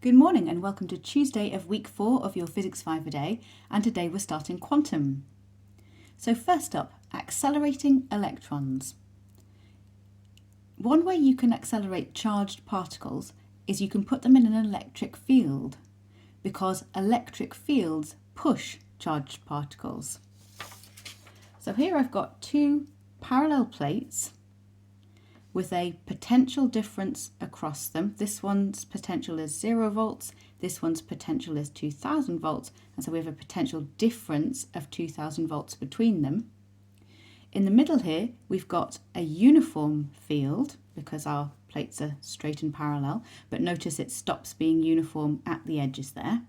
Good morning and welcome to Tuesday of week 4 of your Physics 5 a day, and today we're starting quantum. So first up, accelerating electrons. One way you can accelerate charged particles is you can put them in an electric field, because electric fields push charged particles. So here I've got two parallel plates with a potential difference across them. This one's potential is 0 volts, this one's potential is 2000 volts, and so we have a potential difference of 2000 volts between them. In the middle here, we've got a uniform field because our plates are straight and parallel, but notice it stops being uniform at the edges there.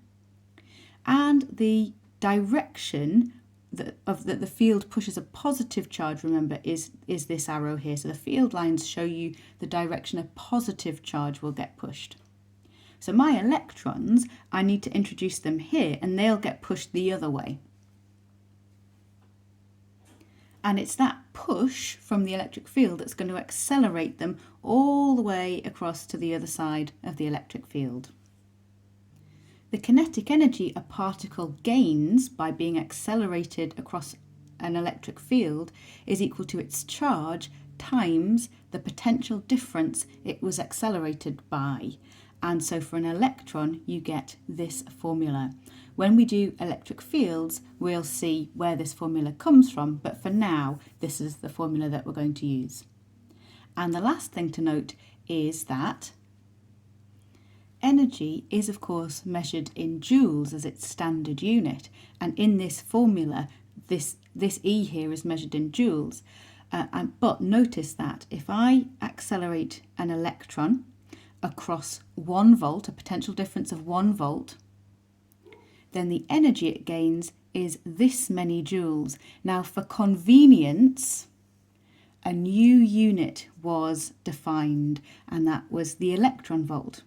And the direction that the field pushes a positive charge, remember, is this arrow here. So the field lines show you the direction a positive charge will get pushed. So my electrons, I need to introduce them here and they'll get pushed the other way. And it's that push from the electric field that's going to accelerate them all the way across to the other side of the electric field. The kinetic energy a particle gains by being accelerated across an electric field is equal to its charge times the potential difference it was accelerated by. And so for an electron, you get this formula. When we do electric fields, we'll see where this formula comes from, but for now, this is the formula that we're going to use. And the last thing to note is that energy is, of course, measured in joules as its standard unit, and in this formula, this E here is measured in joules. But notice that if I accelerate an electron across 1 volt, a potential difference of 1 volt, then the energy it gains is this many joules. Now, for convenience, a new unit was defined, and that was the electron volt.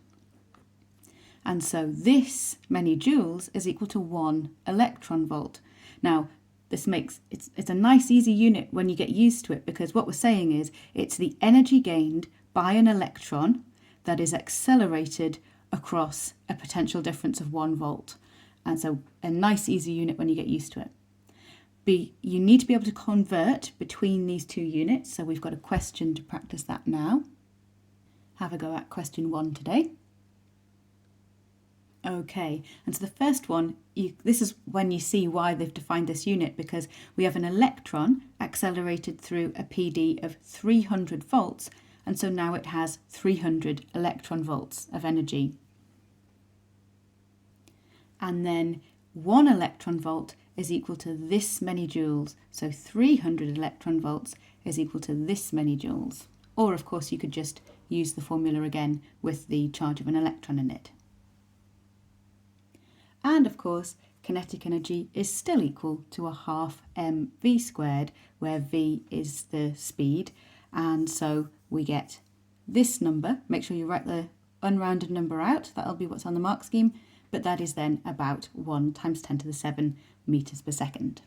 And so this many joules is equal to 1 electron volt. Now, this makes it's a nice easy unit when you get used to it, because what we're saying is it's the energy gained by an electron that is accelerated across a potential difference of 1 volt. And so a nice easy unit when you get used to it. You need to be able to convert between these two units, so we've got a question to practice that now. Have a go at question 1 today. Okay, and so the first one, this is when you see why they've defined this unit, because we have an electron accelerated through a PD of 300 volts, and so now it has 300 electron volts of energy. And then 1 electron volt is equal to this many joules, so 300 electron volts is equal to this many joules. Or, of course, you could just use the formula again with the charge of an electron in it. And of course, kinetic energy is still equal to a half mv squared, where v is the speed. And so we get this number. Make sure you write the unrounded number out. That'll be what's on the mark scheme. But that is then about 1 × 10⁻⁷ meters per second.